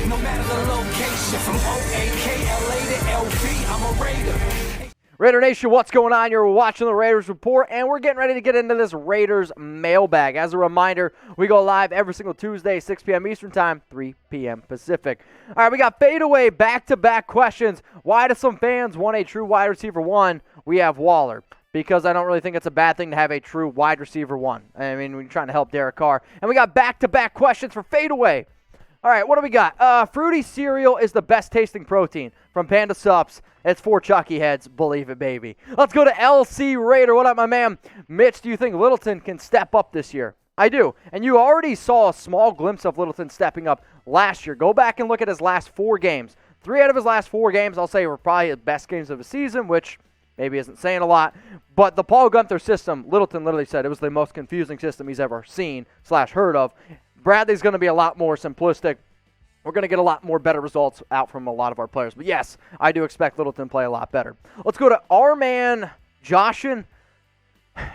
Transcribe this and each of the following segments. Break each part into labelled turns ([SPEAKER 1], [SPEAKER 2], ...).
[SPEAKER 1] No matter the location, from O-A-K-L-A to L-V, I'm a Raider.
[SPEAKER 2] Raider Nation, what's going on? You're watching the Raiders Report, and we're getting ready to get into this Raiders mailbag. As a reminder, we go live every single Tuesday, 6 p.m. Eastern Time, 3 p.m. Pacific. All right, we got Fadeaway back-to-back questions. Why do some fans want a true wide receiver one? We have Waller, because I don't really think it's a bad thing to have a true wide receiver one. I mean, we're trying to help Derek Carr. And we got back-to-back questions for Fadeaway. All right, what do we got? Fruity cereal is the best tasting protein. From Panda Sups, it's for Chucky heads. Believe it, baby. Let's go to LC Raider. What up, my man? Mitch, do you think Littleton can step up this year? I do. And you already saw a small glimpse of Littleton stepping up last year. Go back and look at his last 4 games. 3 out of his last 4 games, I'll say, were probably his best games of the season, which maybe isn't saying a lot. But the Paul Gunther system, Littleton literally said it was the most confusing system he's ever seen / heard of. Bradley's going to be a lot more simplistic. We're going to get a lot more better results out from a lot of our players. But yes, I do expect Littleton to play a lot better. Let's go to Arman Joshan.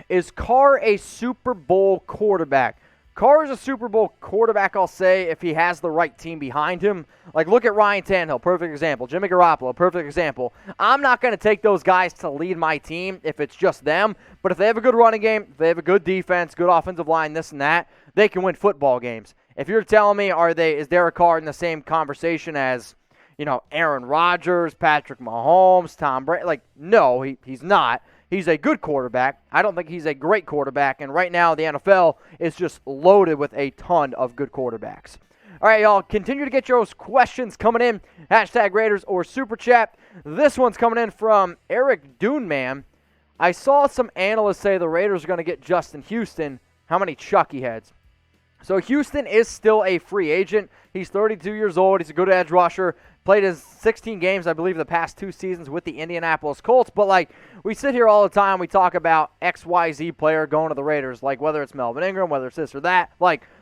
[SPEAKER 2] Is Carr a Super Bowl quarterback? Carr is a Super Bowl quarterback, I'll say, if he has the right team behind him. Like, look at Ryan Tannehill, perfect example. Jimmy Garoppolo, perfect example. I'm not going to take those guys to lead my team if it's just them. But if they have a good running game, if they have a good defense, good offensive line, this and that, they can win football games. If you're telling me, is Derek Carr in the same conversation as, Aaron Rodgers, Patrick Mahomes, Tom Brady? Like, no, he's not. He's a good quarterback. I don't think he's a great quarterback. And right now, the NFL is just loaded with a ton of good quarterbacks. All right, y'all, continue to get your questions coming in. Hashtag Raiders or Super Chat. This one's coming in from Eric Duneman. I saw some analysts say the Raiders are going to get Justin Houston. How many Chucky heads? So Houston is still a free agent. He's 32 years old. He's a good edge rusher. Played his 16 games, I believe, the past 2 seasons with the Indianapolis Colts. But, we sit here all the time. We talk about XYZ player going to the Raiders, whether it's Melvin Ingram, whether it's this or that.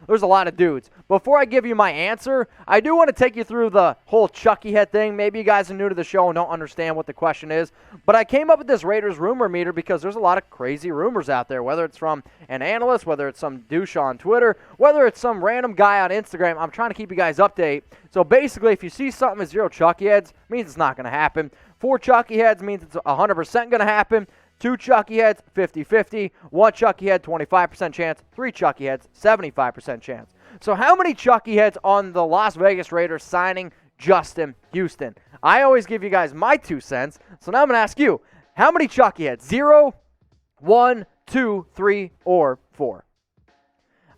[SPEAKER 2] There's a lot of dudes. Before I give you my answer, I do want to take you through the whole Chucky head thing. Maybe you guys are new to the show and don't understand what the question is. But I came up with this Raiders rumor meter because there's a lot of crazy rumors out there, whether it's from an analyst, whether it's some douche on Twitter, whether it's some random guy on Instagram. I'm trying to keep you guys updated. So basically, if you see something with 0 Chucky heads, means it's not going to happen. 4 Chucky heads means it's 100% going to happen. 2 Chucky heads, 50-50. 1 Chucky head, 25% chance. 3 Chucky heads, 75% chance. So how many Chucky heads on the Las Vegas Raiders signing Justin Houston? I always give you guys my 2 cents. So now I'm going to ask you, how many Chucky heads? 0, 1, 2, 3, or 4?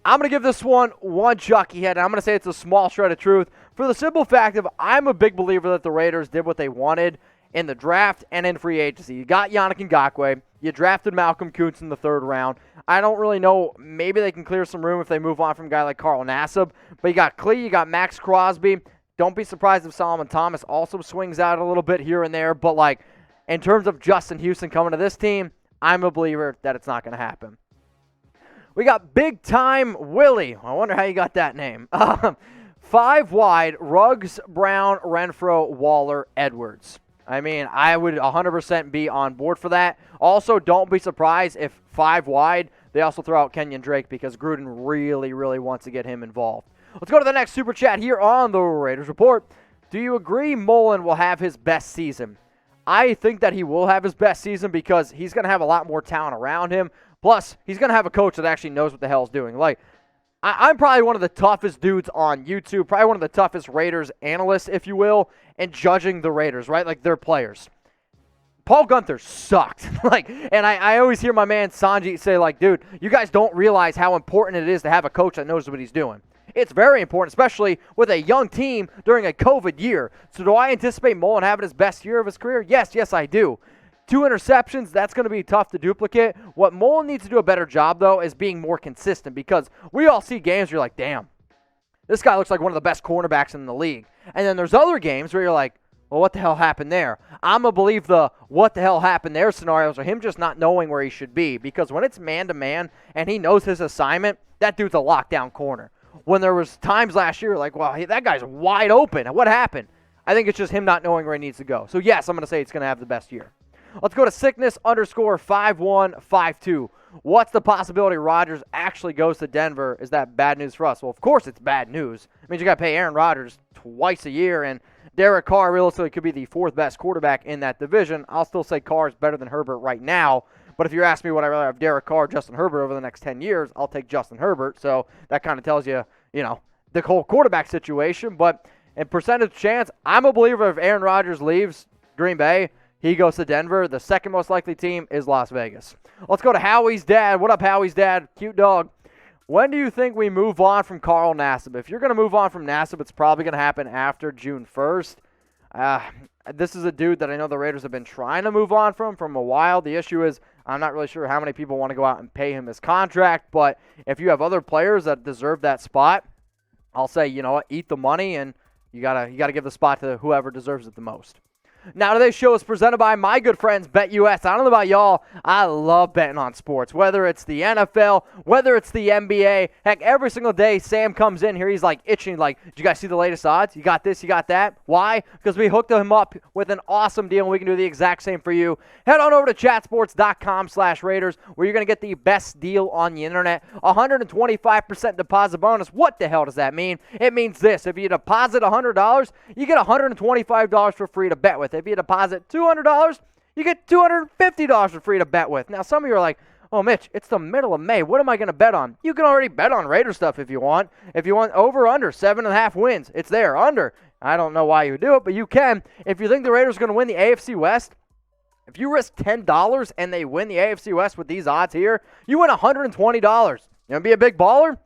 [SPEAKER 2] I'm going to give this one Chucky head, and I'm going to say it's a small shred of truth for the simple fact of I'm a big believer that the Raiders did what they wanted in the draft and in free agency. You got Yannick Ngakoue. You drafted Malcolm Kuntz in the 3rd round. I don't really know. Maybe they can clear some room if they move on from a guy like Carl Nassib. But you got Klee, you got Max Crosby. Don't be surprised if Solomon Thomas also swings out a little bit here and there. But, in terms of Justin Houston coming to this team, I'm a believer that it's not going to happen. We got Big Time Willie. I wonder how you got that name. 5 wide, Ruggs, Brown, Renfro, Waller, Edwards. I mean, I would 100% be on board for that. Also, don't be surprised if 5 wide, they also throw out Kenyon Drake because Gruden really, really wants to get him involved. Let's go to the next Super Chat here on the Raiders Report. Do you agree Mullen will have his best season? I think that he will have his best season because he's going to have a lot more talent around him. Plus, he's going to have a coach that actually knows what the hell he's doing. I'm probably one of the toughest dudes on YouTube, probably one of the toughest Raiders analysts, if you will, in judging the Raiders, right? Their players. Paul Gunther sucked. And I always hear my man Sanjit say, dude, you guys don't realize how important it is to have a coach that knows what he's doing. It's very important, especially with a young team during a COVID year. So do I anticipate Mullen having his best year of his career? Yes, I do. 2 interceptions, that's going to be tough to duplicate. What Mullen needs to do a better job, though, is being more consistent because we all see games where you're like, damn, this guy looks like one of the best cornerbacks in the league. And then there's other games where you're like, well, what the hell happened there? I'm going to believe the what the hell happened there scenarios are him just not knowing where he should be because when it's man-to-man and he knows his assignment, that dude's a lockdown corner. When there was times last year like, wow, that guy's wide open. What happened? I think it's just him not knowing where he needs to go. So, yes, I'm going to say it's going to have the best year. Let's go to sickness_5152. What's the possibility Rodgers actually goes to Denver? Is that bad news for us? Well, of course it's bad news. It means you got to pay Aaron Rodgers twice a year, and Derek Carr realistically could be the fourth best quarterback in that division. I'll still say Carr is better than Herbert right now, but if you're asking me would I rather have Derek Carr or Justin Herbert over the next 10 years, I'll take Justin Herbert. So that kind of tells you, the whole quarterback situation. But in percentage chance, I'm a believer if Aaron Rodgers leaves Green Bay, he goes to Denver. The second most likely team is Las Vegas. Let's go to Howie's dad. What up, Howie's dad? Cute dog. When do you think we move on from Carl Nassib? If you're going to move on from Nassib, it's probably going to happen after June 1st. This is a dude that I know the Raiders have been trying to move on from a while. The issue is I'm not really sure how many people want to go out and pay him his contract, but if you have other players that deserve that spot, I'll say, you know what, eat the money, and you gotta give the spot to whoever deserves it the most. Now, today's show is presented by my good friends, BetUS. I don't know about y'all, I love betting on sports, whether it's the NFL, whether it's the NBA. Heck, every single day, Sam comes in here, he's like itching, like, did you guys see the latest odds? You got this, you got that? Why? Because we hooked him up with an awesome deal, and we can do the exact same for you. Head on over to chatsports.com/Raiders, where you're going to get the best deal on the internet. 125% deposit bonus. What the hell does that mean? It means this. If you deposit $100, you get $125 for free to bet with. If you deposit $200, you get $250 for free to bet with. Now, some of you are like, oh, Mitch, it's the middle of May. What am I going to bet on? You can already bet on Raider stuff if you want. If you want over, under, 7.5 wins, it's there. Under, I don't know why you would do it, but you can. If you think the Raiders are going to win the AFC West, if you risk $10 and they win the AFC West with these odds here, you win $120. You want to be a big baller?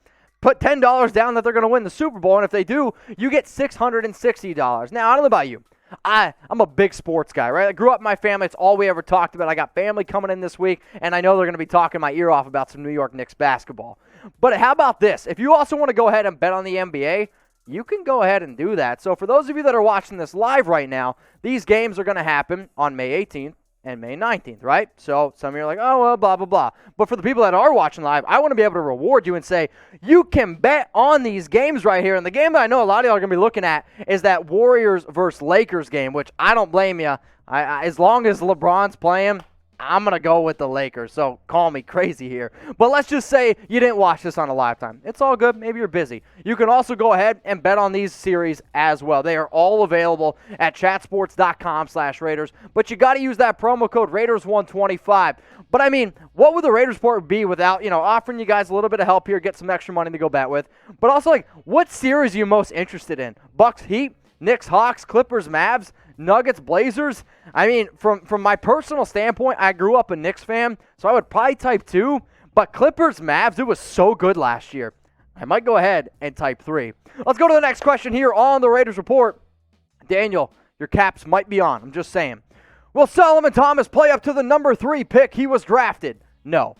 [SPEAKER 2] Put $10 down that they're going to win the Super Bowl, and if they do, you get $660. Now, I don't know about you. I'm a big sports guy, right? I grew up in my family. It's all we ever talked about. I got family coming in this week, and I know they're going to be talking my ear off about some New York Knicks basketball. But how about this? If you also want to go ahead and bet on the NBA, you can go ahead and do that. So for those of you that are watching this live right now, these games are going to happen on May 18th. And May 19th, right? So some of you are like, oh, well, blah, blah, blah. But for the people that are watching live, I want to be able to reward you and say, you can bet on these games right here. And the game that I know a lot of y'all are going to be looking at is that Warriors versus Lakers game, which I don't blame you. As long as LeBron's playing, I'm going to go with the Lakers. So call me crazy here. But let's just say you didn't watch this on a Lifetime. It's all good. Maybe you're busy. You can also go ahead and bet on these series as well. They are all available at chatsports.com/Raiders. But you got to use that promo code Raiders125. But I mean, what would the Raiders report be without, offering you guys a little bit of help here, get some extra money to go bet with? But also, like, what series are you most interested in? Bucks, Heat, Knicks, Hawks, Clippers, Mavs, Nuggets, Blazers? I mean, from my personal standpoint, I grew up a Knicks fan, so I would probably type 2. But Clippers, Mavs, it was so good last year. I might go ahead and type 3. Let's go to the next question here on the Raiders Report. Daniel, your caps might be on. I'm just saying. Will Solomon Thomas play up to the number 3 pick he was drafted? No.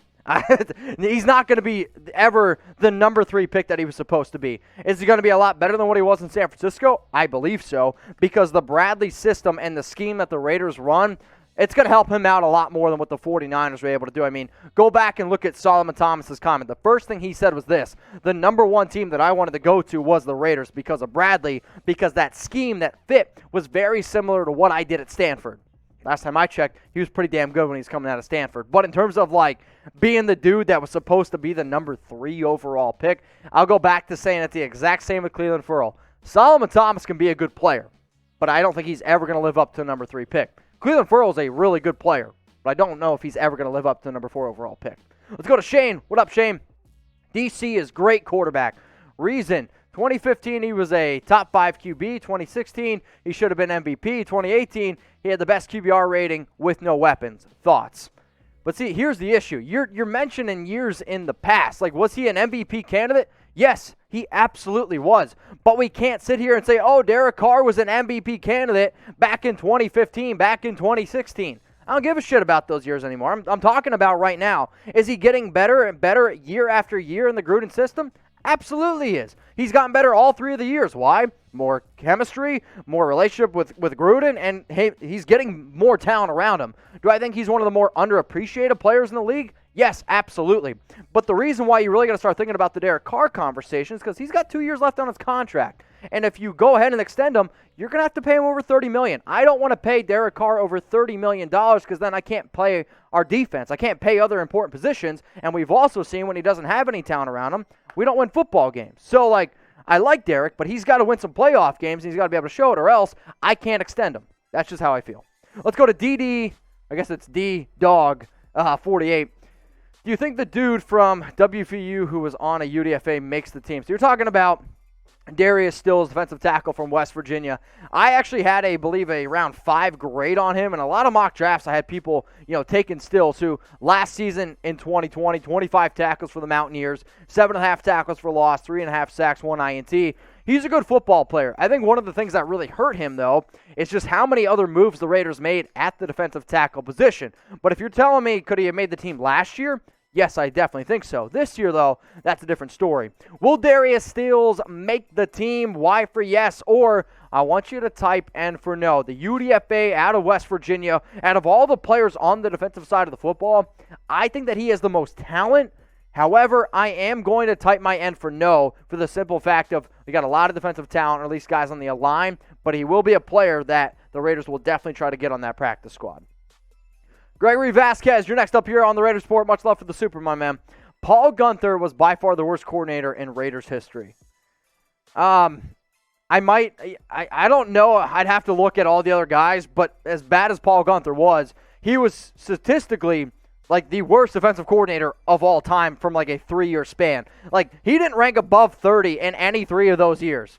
[SPEAKER 2] He's not going to be ever the number 3 pick that he was supposed to be. Is he going to be a lot better than what he was in San Francisco? I believe so, because the Bradley system and the scheme that the Raiders run, it's going to help him out a lot more than what the 49ers were able to do. I mean, go back and look at Solomon Thomas's comment. The first thing he said was this: the number 1 team that I wanted to go to was the Raiders because of Bradley, because that scheme, that fit, was very similar to what I did at Stanford. Last time I checked, he was pretty damn good when he was coming out of Stanford. But in terms of, like, being the dude that was supposed to be the number 3 overall pick, I'll go back to saying it's the exact same with Cleveland Ferrell. Solomon Thomas can be a good player, but I don't think he's ever going to live up to the number 3 pick. Cleveland Ferrell is a really good player, but I don't know if he's ever going to live up to the number 4 overall pick. Let's go to Shane. What up, Shane? DC is great quarterback. Reason: 2015, he was a top 5 QB. 2016, he should have been MVP. 2018, he had the best QBR rating with no weapons. Thoughts? But see, here's the issue. You're mentioning years in the past. Like, was he an MVP candidate? Yes, he absolutely was. But we can't sit here and say, oh, Derek Carr was an MVP candidate back in 2015, back in 2016. I don't give a shit about those years anymore. I'm talking about right now. Is he getting better and better year after year in the Gruden system? Absolutely he is. He's gotten better all 3 of the years. Why? More chemistry, more relationship with Gruden, and he's getting more talent around him. Do I think he's one of the more underappreciated players in the league? Yes, absolutely. But the reason why you really got to start thinking about the Derek Carr conversation is because he's got 2 years left on his contract. And if you go ahead and extend him, you're going to have to pay him over $30 million. I don't want to pay Derek Carr over $30 million because then I can't play our defense. I can't pay other important positions. And we've also seen when he doesn't have any talent around him, we don't win football games. So, I like Derek, but he's got to win some playoff games, and he's got to be able to show it, or else I can't extend him. That's just how I feel. Let's go to DD. I guess it's D-Dog 48. Do you think the dude from WVU who was on a UDFA makes the team? So you're talking about Darius Stills, defensive tackle from West Virginia. I actually had a round 5 grade on him. And a lot of mock drafts, I had people, taking Stills, who last season in 2020, 25 tackles for the Mountaineers, 7.5 tackles for loss, 3.5 sacks, 1 INT. He's a good football player. I think one of the things that really hurt him, though, is just how many other moves the Raiders made at the defensive tackle position. But if you're telling me, could he have made the team last year? Yes, I definitely think so. This year, though, that's a different story. Will Darius Stills make the team? Y for yes, or I want you to type N for no. The UDFA out of West Virginia, out of all the players on the defensive side of the football, I think that he has the most talent. However, I am going to type my N for no for the simple fact of we got a lot of defensive talent, or at least guys on the line, but he will be a player that the Raiders will definitely try to get on that practice squad. Gregory Vazquez, you're next up here on the Raiders Report. Much love for the Super, my man. Paul Guenther was by far the worst coordinator in Raiders history. I don't know. I'd have to look at all the other guys, but as bad as Paul Guenther was, he was statistically the worst defensive coordinator of all time from a 3-year span. He didn't rank above 30 in any 3 of those years.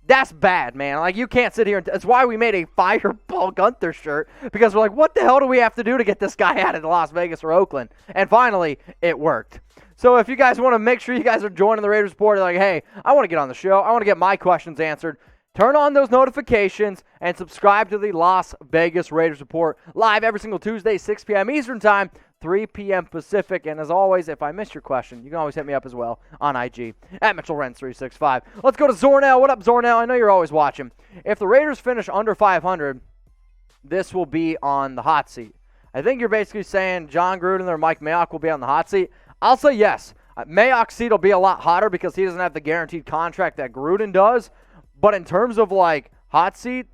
[SPEAKER 2] That's bad, man. You can't sit here. That's why we made a Fire Paul Guenther shirt, because we're what the hell do we have to do to get this guy out of Las Vegas or Oakland? And finally, it worked. So if you guys want to make sure you guys are joining the Raiders Report, hey, I want to get on the show. I want to get my questions answered. Turn on those notifications and subscribe to the Las Vegas Raiders Report live every single Tuesday, 6 p.m. Eastern Time, 3 p.m. Pacific. And as always, if I missed your question, you can always hit me up as well on IG at Mitchell Renz 365. Let's go to Zornell. What up, Zornell? I know you're always watching. If the Raiders finish under 500, this will be on the hot seat. I think you're basically saying John Gruden or Mike Mayock will be on the hot seat. I'll say yes. Mayock's seat will be a lot hotter because he doesn't have the guaranteed contract that Gruden does. But in terms of hot seat,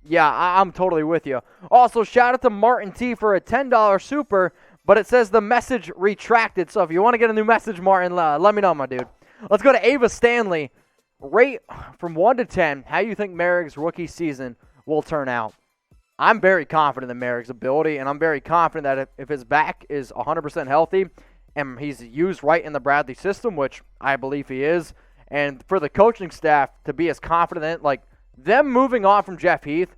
[SPEAKER 2] yeah, I'm totally with you. Also, shout out to Martin T for a $10 super, but it says the message retracted. So if you want to get a new message, Martin, let me know, my dude. Let's go to Ava Stanley. Rate from 1 to 10 how you think Merrick's rookie season will turn out. I'm very confident in Merrick's ability, and I'm very confident that if his back is 100% healthy and he's used right in the Bradley system, which I believe he is, and for the coaching staff to be as confident, them moving on from Jeff Heath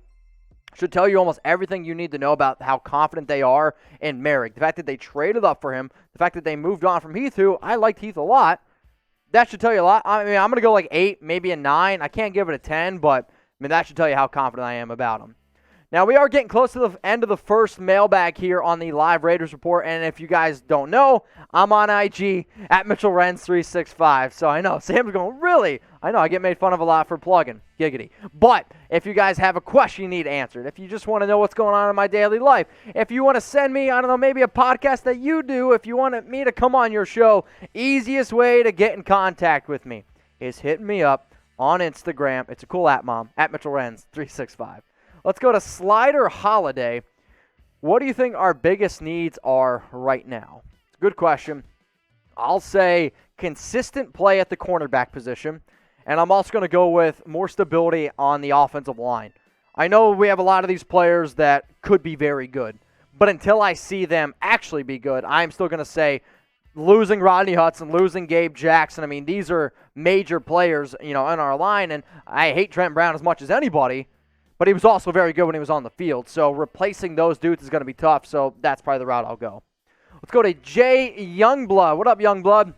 [SPEAKER 2] should tell you almost everything you need to know about how confident they are in Merrick. The fact that they traded up for him, the fact that they moved on from Heath, who I liked Heath a lot, that should tell you a lot. I mean, I'm going to go 8, maybe a 9. I can't give it a 10, but that should tell you how confident I am about him. Now, we are getting close to the end of the first mailbag here on the live Raiders Report, and if you guys don't know, I'm on IG at Mitchell Renz 365. So I know, Sam's going, really? I know, I get made fun of a lot for plugging. Giggity. But if you guys have a question you need answered, if you just want to know what's going on in my daily life, if you want to send me, I don't know, maybe a podcast that you do, if you want me to come on your show, easiest way to get in contact with me is hitting me up on Instagram. It's a cool app, Mom, at Mitchell Renz 365. Let's go to Slider Holliday. What do you think our biggest needs are right now? It's a good question. I'll say consistent play at the cornerback position, and I'm also going to go with more stability on the offensive line. I know we have a lot of these players that could be very good, but until I see them actually be good, I'm still going to say losing Rodney Hudson, losing Gabe Jackson. These are major players, in our line, and I hate Trent Brown as much as anybody, but he was also very good when he was on the field. So replacing those dudes is going to be tough, so that's probably the route I'll go. Let's go to Jay Youngblood. What up, Youngblood?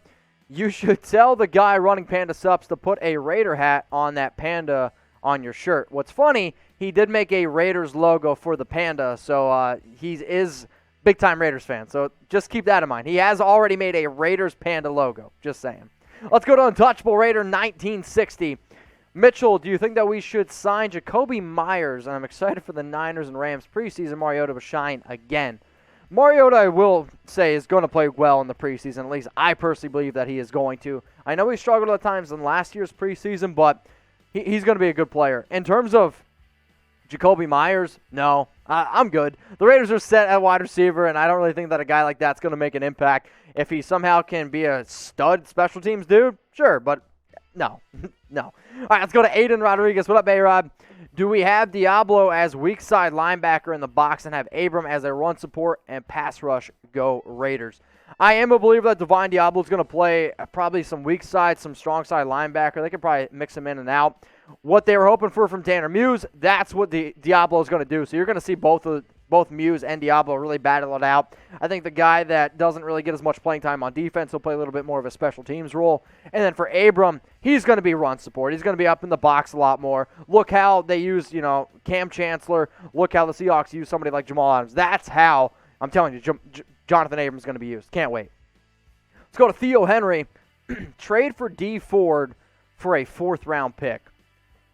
[SPEAKER 2] You should tell the guy running Panda Subs to put a Raider hat on that Panda on your shirt. What's funny, he did make a Raiders logo for the Panda, so he is big-time Raiders fan. So just keep that in mind. He has already made a Raiders Panda logo. Just saying. Let's go to Untouchable Raider 1960. Mitchell, do you think that we should sign Jacoby Myers? And I'm excited for the Niners and Rams preseason Mariota to shine again. Mariota, I will say, is going to play well in the preseason. At least I personally believe that he is going to. I know he struggled at times in last year's preseason, but he's going to be a good player. In terms of Jacoby Myers, no, I'm good. The Raiders are set at wide receiver, and I don't really think that a guy like that's going to make an impact. If he somehow can be a stud special teams dude, sure, but no, no. All right, let's go to Ayden Rodriguez. What up, A-Rod? Do we have Diablo as weak side linebacker in the box and have Abram as a run support and pass rush? Go Raiders. I am a believer that Divine Diablo is going to play probably some weak side, some strong side linebacker. They could probably mix him in and out. What they were hoping for from Tanner Muse, that's what the Diablo is going to do. So you're going to see both Muse and Diablo really battle it out. I think the guy that doesn't really get as much playing time on defense will play a little bit more of a special teams role. And then for Abram, he's going to be run support. He's going to be up in the box a lot more. Look how they use, Cam Chancellor. Look how the Seahawks use somebody like Jamal Adams. That's how, I'm telling you, Jonathan Abram is going to be used. Can't wait. Let's go to Theo Henry. Trade for D Ford for a 4th-round pick.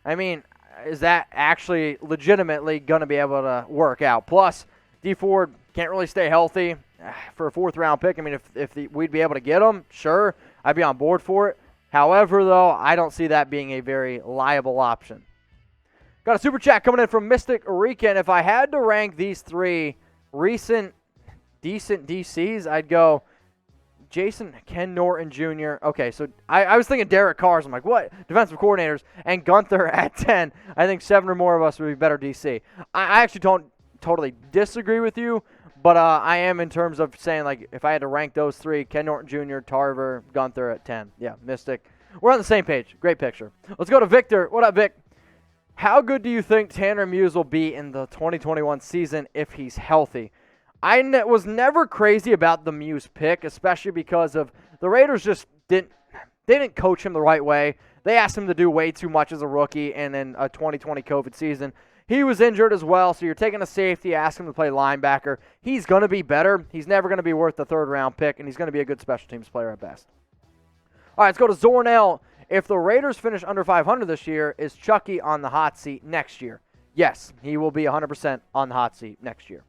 [SPEAKER 2] I mean, is that actually legitimately going to be able to work out? Plus, D Ford can't really stay healthy for a 4th-round pick. I mean, if we'd be able to get him, sure, I'd be on board for it. However, though, I don't see that being a very liable option. Got a super chat coming in from Mystic Rican. If I had to rank these 3 recent decent DCs, I'd go Jason, Ken Norton Jr. Okay, so I was thinking Derek Carr. I'm like, what? Defensive coordinators. And Gunther at 10. I think 7 or more of us would be better DC. I actually don't totally disagree with you, but I am in terms of saying, like, if I had to rank those 3, Ken Norton Jr., Tarver, Gunther at 10. Yeah, Mystic. We're on the same page. Great picture. Let's go to Victor. What up, Vic? How good do you think Tanner Muse will be in the 2021 season if he's healthy? I was never crazy about the Muse pick, especially because of the Raiders just didn't coach him the right way. They asked him to do way too much as a rookie and in a 2020 COVID season. He was injured as well, so you're taking a safety, ask him to play linebacker. He's going to be better. He's never going to be worth the 3rd-round pick, and he's going to be a good special teams player at best. All right, let's go to Zornell. If the Raiders finish under 500 this year, is Chucky on the hot seat next year? Yes, he will be 100% on the hot seat next year.